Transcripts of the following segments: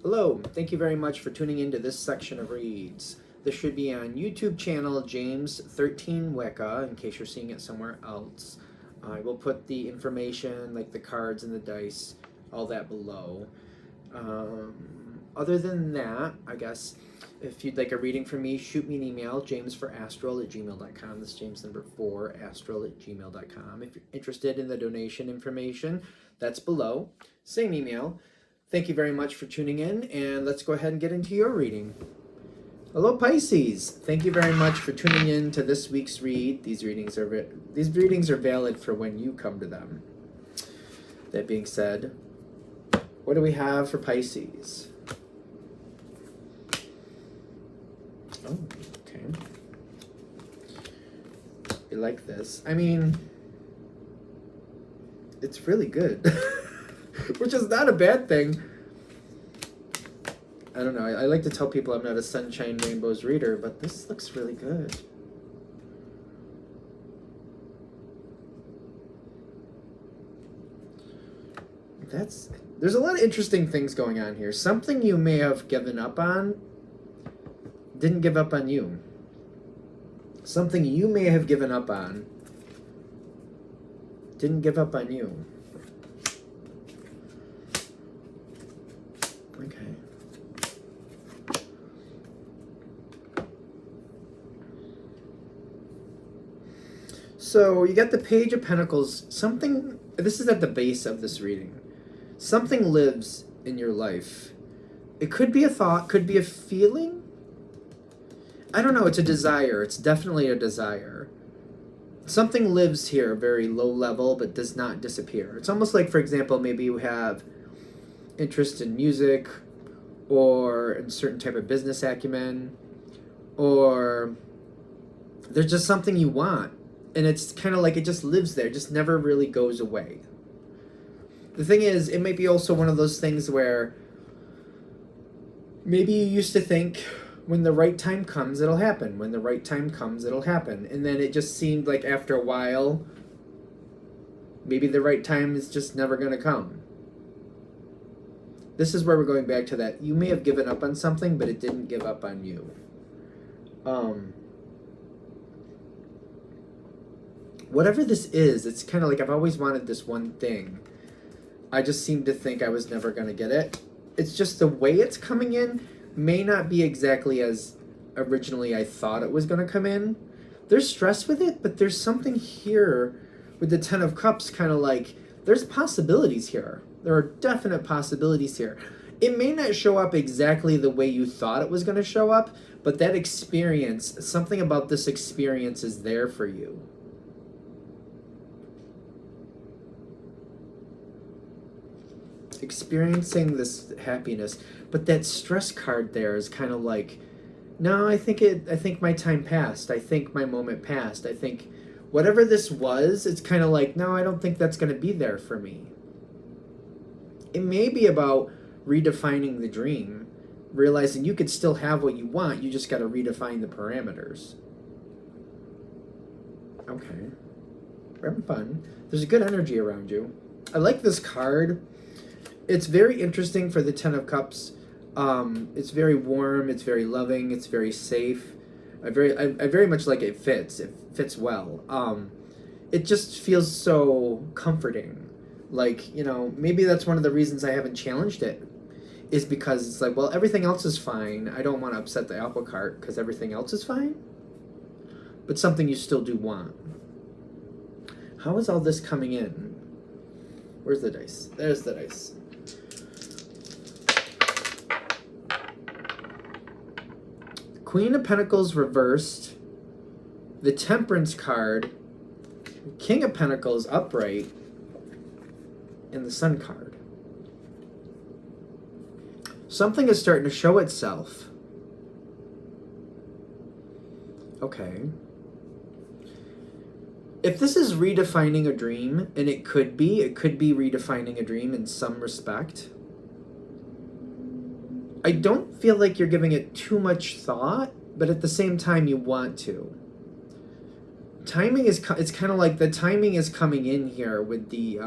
Hello, thank you very much for tuning into this section of reads. This should be on YouTube channel James 13 Wicca, in case you're seeing it somewhere else. I will put the information, like the cards and the dice, all that below. Other than that, I guess, if you'd like a reading from me, shoot me an email, jamesforastral@gmail.com. That's James number 4, astral@gmail.com. If you're interested in the donation information, that's below. Same email. Thank you very much for tuning in, and let's go ahead and get into your reading. Hello, Pisces. Thank you very much for tuning in to this week's read. These readings are valid for when you come to them. That being said, what do we have for Pisces? Oh, okay. You like this? I mean, it's really good. Which is not a bad thing. I don't know. I like to tell people I'm not a Sunshine Rainbows reader, but this looks really good. There's a lot of interesting things going on here. Something you may have given up on didn't give up on you. Something you may have given up on didn't give up on you. Okay. So you got the Page of Pentacles. This is at the base of this reading. Something lives in your life. It could be a thought, could be a feeling. I don't know, it's a desire. It's definitely a desire. Something lives here, very low level, but does not disappear. It's almost like, for example, maybe you have interest in music, or in certain type of business acumen, or there's just something you want, and it's kind of like it just lives there, just never really goes away. The thing is, it might be also one of those things where maybe you used to think, when the right time comes, it'll happen. When the right time comes, it'll happen. And then it just seemed like after a while, maybe the right time is just never going to come. This is where we're going back to that. You may have given up on something, but it didn't give up on you. Whatever this is, it's kind of like I've always wanted this one thing. I just seem to think I was never going to get it. It's just the way it's coming in may not be exactly as originally I thought it was going to come in. There's stress with it, but there's something here with the Ten of Cups, kind of like there's possibilities here. There are definite possibilities here. It may not show up exactly the way you thought it was going to show up, but that experience, something about this experience is there for you. Experiencing this happiness, but that stress card there is kind of like, no, I think my time passed. I think my moment passed. I think whatever this was, it's kind of like, no, I don't think that's going to be there for me. It may be about redefining the dream, realizing you could still have what you want, you just got to redefine the parameters. Okay. We're having fun. There's a good energy around you. I like this card. It's very interesting for the Ten of Cups. It's very warm, it's very loving, it's very safe. I very much like it fits. It fits well. It just feels so comforting. Like, you know, maybe that's one of the reasons I haven't challenged it, is because it's like, well, everything else is fine. I don't want to upset the apple cart because everything else is fine. But something you still do want. How is all this coming in? Where's the dice? There's the dice. Queen of Pentacles reversed, the Temperance card, King of Pentacles upright, and the Sun card. Something is starting to show itself. Okay. If this is redefining a dream, and it could be redefining a dream in some respect, I don't feel like you're giving it too much thought, but at the same time you want to. Timing is, it's kind of like the timing is coming in here with the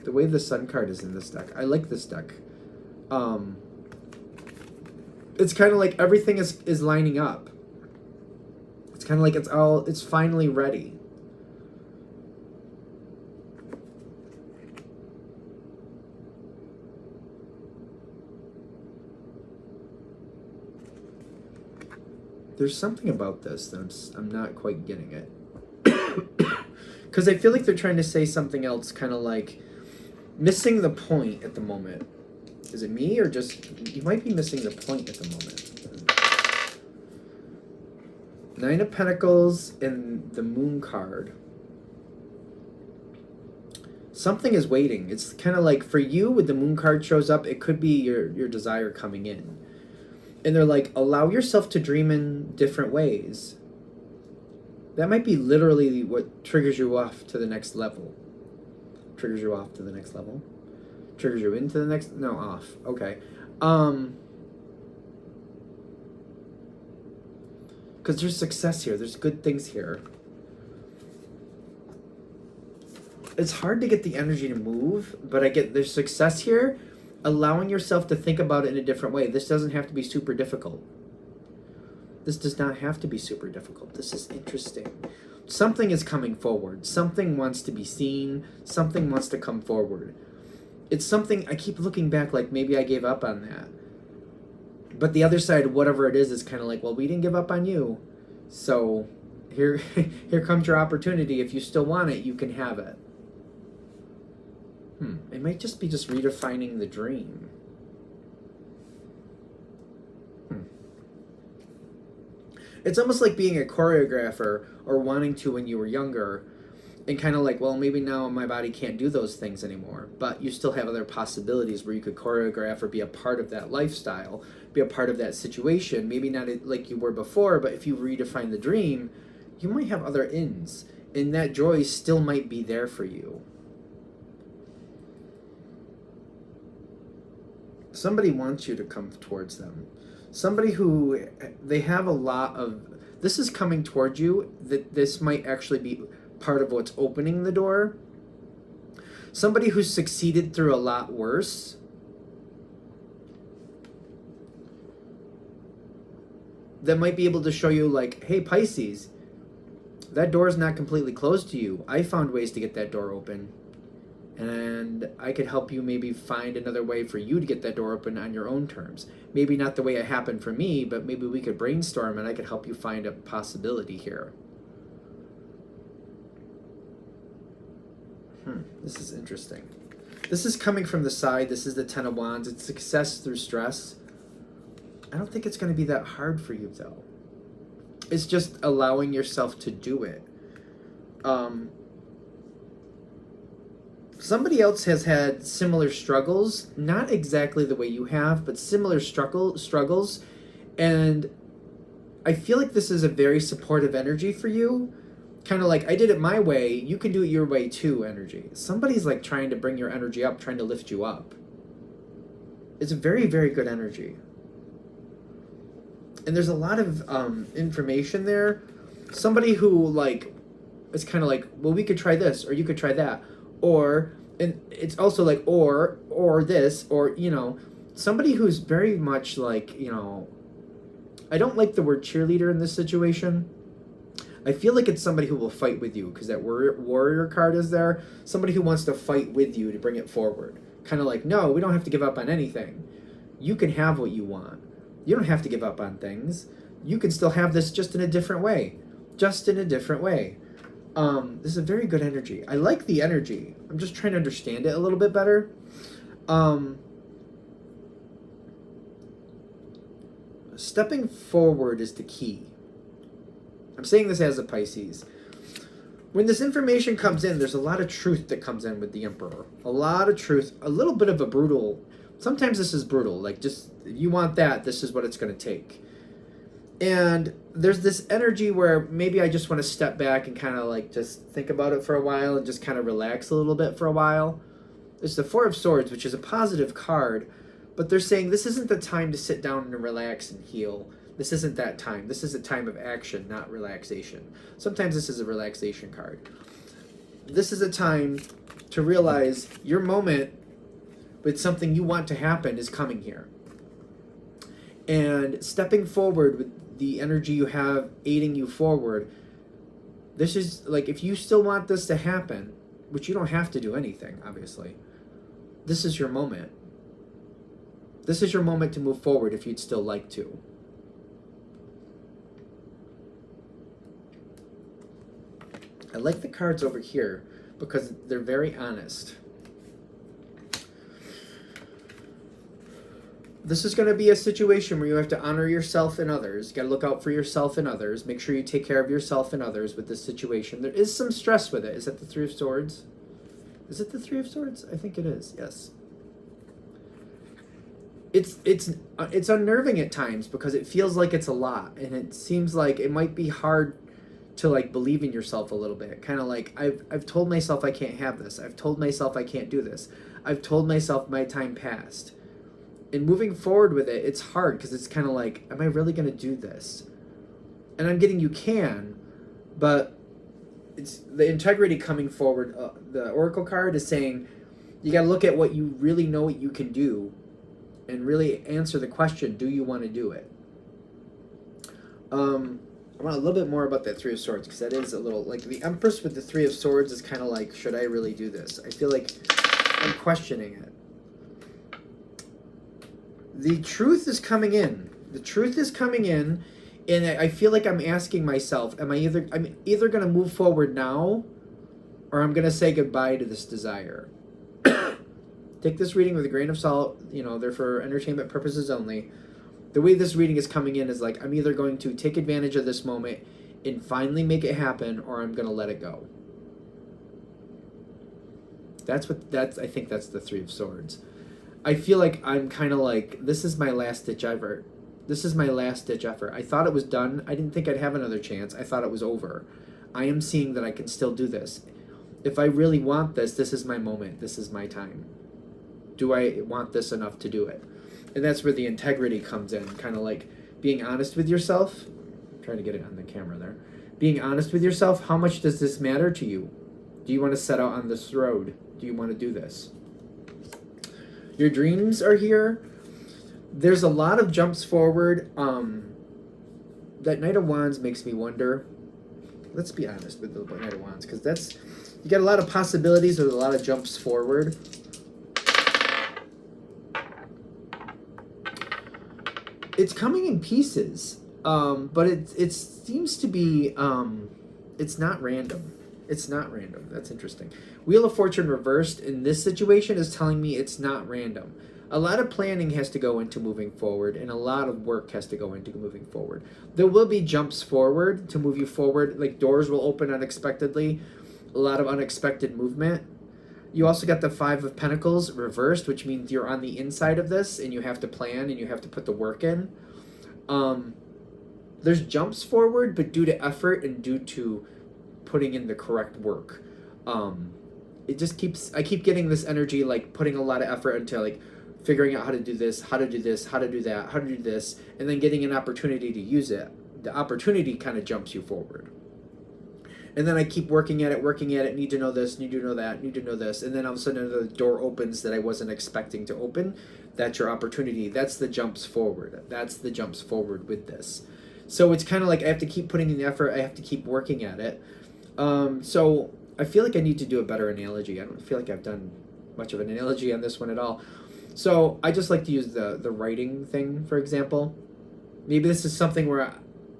way the Sun card is in this deck. I like this deck. It's kind of like everything is lining up. It's kind of like it's finally ready. There's something about this that I'm not quite getting it. Because I feel like they're trying to say something else, kind of like missing the point at the moment. Is it me, or just you might be missing the point at the moment? 9 of Pentacles and the Moon card. Something is waiting. It's kind of like for you, when the Moon card shows up, it could be your desire coming in. And they're like, allow yourself to dream in different ways. That might be literally what triggers you off to the next level. Triggers you off to the next level? Triggers you into the next... No, off. Okay. Because there's success here. There's good things here. It's hard to get the energy to move, but there's success here. Allowing yourself to think about it in a different way. This doesn't have to be super difficult. This does not have to be super difficult. This is interesting. Something is coming forward. Something wants to be seen. Something wants to come forward. It's something, I keep looking back like maybe I gave up on that. But the other side, whatever it is kind of like, well, we didn't give up on you. So here comes your opportunity. If you still want it, you can have it. It might just be redefining the dream. It's almost like being a choreographer or wanting to when you were younger, and kind of like, well, maybe now my body can't do those things anymore, but you still have other possibilities where you could choreograph or be a part of that lifestyle, be a part of that situation. Maybe not like you were before, but if you redefine the dream, you might have other ends, and that joy still might be there for you. Somebody wants you to come towards them. Somebody who, they have a lot of, this is coming towards you, that this might actually be part of what's opening the door. Somebody who's succeeded through a lot worse. That might be able to show you like, hey Pisces, that door is not completely closed to you. I found ways to get that door open. And I could help you maybe find another way for you to get that door open on your own terms. Maybe not the way it happened for me, but maybe we could brainstorm and I could help you find a possibility here. This is interesting. This is coming from the side. This is the Ten of Wands. It's success through stress. I don't think it's going to be that hard for you, though. It's just allowing yourself to do it. Somebody else has had similar struggles, not exactly the way you have, but similar struggles, and I feel like this is a very supportive energy for you. Kind of like, I did it my way, you can do it your way too energy. Somebody's like trying to bring your energy up, trying to lift you up. It's a very, very good energy. And there's a lot of information there. Somebody who like, it's kind of like, well, we could try this, or you could try that. Or, and it's also like, or this, or, you know, somebody who's very much like, you know, I don't like the word cheerleader in this situation. I feel like it's somebody who will fight with you, because that warrior card is there. Somebody who wants to fight with you to bring it forward. Kind of like, no, we don't have to give up on anything. You can have what you want. You don't have to give up on things. You can still have this just in a different way. Just in a different way. This is a very good energy. I like the energy. I'm just trying to understand it a little bit better. Stepping forward is the key. I'm saying this as a Pisces. When this information comes in, there's a lot of truth that comes in with the Emperor. A lot of truth. A little bit of a brutal. Sometimes this is brutal. Like, just, if you want that, this is what it's going to take. And there's this energy where maybe I just want to step back and kind of like just think about it for a while and just kind of relax a little bit for a while. It's the Four of Swords, which is a positive card, but they're saying this isn't the time to sit down and relax and heal. This isn't that time. This is a time of action, not relaxation. Sometimes this is a relaxation card. This is a time to realize your moment but something you want to happen is coming here. And stepping forward with the energy you have aiding you forward, this is like, if you still want this to happen, which you don't have to do anything, obviously, this is your moment. This is your moment to move forward if you'd still like to. I like the cards over here because they're very honest. This is going to be a situation where you have to honor yourself and others. You got to look out for yourself and others. Make sure you take care of yourself and others with this situation. There is some stress with it. Is that the Three of Swords? Is it the Three of Swords? I think it is. Yes. It's unnerving at times because it feels like it's a lot, and it seems like it might be hard to like believe in yourself a little bit. Kind of like I've told myself I can't have this. I've told myself I can't do this. I've told myself my time passed. And moving forward with it, it's hard because it's kind of like, am I really going to do this? And I'm getting you can, but it's the integrity coming forward. The Oracle card is saying you got to look at what you really know what you can do and really answer the question, do you want to do it? I want a little bit more about that Three of Swords because that is a little, like the Empress with the Three of Swords is kind of like, should I really do this? I feel like I'm questioning it. The truth is coming in. The truth is coming in, and I feel like I'm asking myself, I'm either going to move forward now, or I'm going to say goodbye to this desire. Take this reading with a grain of salt. You know, they're for entertainment purposes only. The way this reading is coming in is like, I'm either going to take advantage of this moment and finally make it happen, or I'm going to let it go. I think that's the Three of Swords. I feel like I'm kind of like, this is my last ditch effort. This is my last ditch effort. I thought it was done. I didn't think I'd have another chance. I thought it was over. I am seeing that I can still do this. If I really want this, this is my moment. This is my time. Do I want this enough to do it? And that's where the integrity comes in. Kind of like being honest with yourself. I'm trying to get it on the camera there. Being honest with yourself. How much does this matter to you? Do you want to set out on this road? Do you want to do this? Your dreams are here. There's a lot of jumps forward. That Knight of Wands makes me wonder. Let's be honest with the Knight of Wands, because that's, you get a lot of possibilities with a lot of jumps forward. It's coming in pieces, but it seems to be, it's not random. It's not random. That's interesting. Wheel of Fortune reversed in this situation is telling me it's not random. A lot of planning has to go into moving forward, and a lot of work has to go into moving forward. There will be jumps forward to move you forward, like doors will open unexpectedly, a lot of unexpected movement. You also got the Five of Pentacles reversed, which means you're on the inside of this, and you have to plan, and you have to put the work in. There's jumps forward, but due to effort and due to putting in the correct work. It just keeps, I keep getting this energy, like putting a lot of effort into like figuring out how to do this, how to do this, how to do that, how to do this, and then getting an opportunity to use it. The opportunity kind of jumps you forward. And then I keep working at it, need to know this, need to know that, need to know this, and then all of a sudden the door opens that I wasn't expecting to open. That's your opportunity. That's the jumps forward. That's the jumps forward with this. So it's kind of like I have to keep putting in the effort, I have to keep working at it. So I feel like I need to do a better analogy. I don't feel like I've done much of an analogy on this one at all. So I just like to use the writing thing, for example. Maybe this is something where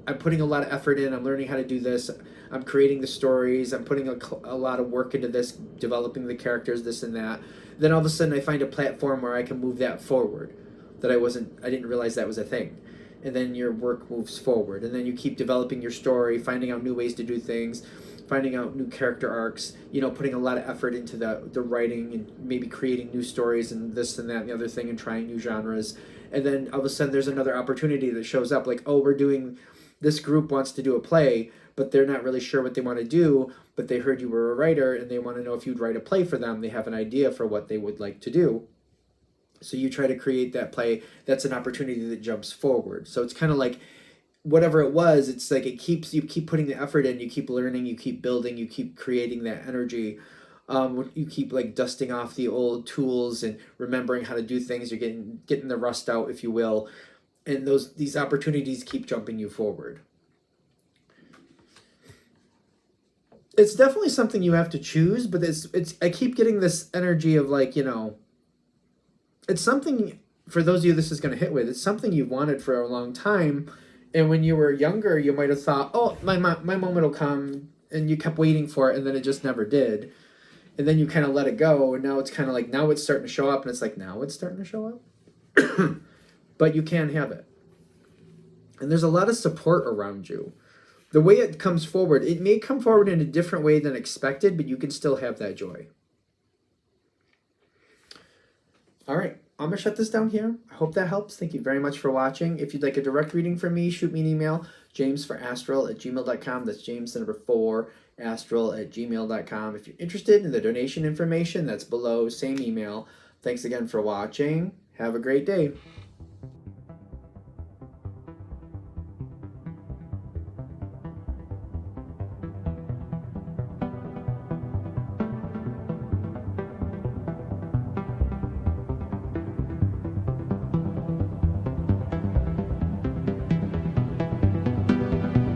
I'm putting a lot of effort in. I'm learning how to do this. I'm creating the stories. I'm putting a lot of work into this, developing the characters, this and that. Then all of a sudden I find a platform where I can move that forward that I didn't realize that was a thing. And then your work moves forward. And then you keep developing your story, finding out new ways to do things, finding out new character arcs, you know, putting a lot of effort into the writing and maybe creating new stories and this and that and the other thing and trying new genres. And then all of a sudden there's another opportunity that shows up like, oh, this group wants to do a play, but they're not really sure what they want to do, but they heard you were a writer and they want to know if you'd write a play for them. They have an idea for what they would like to do. So you try to create that play. That's an opportunity that jumps forward. So it's kind of like, whatever it was, it's like you keep putting the effort in, you keep learning, you keep building, you keep creating that energy. You keep like dusting off the old tools and remembering how to do things. You're getting the rust out, if you will, and these opportunities keep jumping you forward. It's definitely something you have to choose, but it's I keep getting this energy of like, it's something, for those of you this is going to hit with, it's something you've wanted for a long time. And when you were younger, you might have thought, oh, my moment will come, and you kept waiting for it, and then it just never did. And then you kind of let it go, and now it's kind of like, now it's starting to show up, and it's like, now it's starting to show up. But you can have it. And there's a lot of support around you. The way it comes forward, it may come forward in a different way than expected, but you can still have that joy. All right, I'm going to shut this down here. I hope that helps. Thank you very much for watching. If you'd like a direct reading from me, shoot me an email, jamesforastral@gmail.com. That's James, the number 4, astral@gmail.com. If you're interested in the donation information, that's below, same email. Thanks again for watching. Have a great day.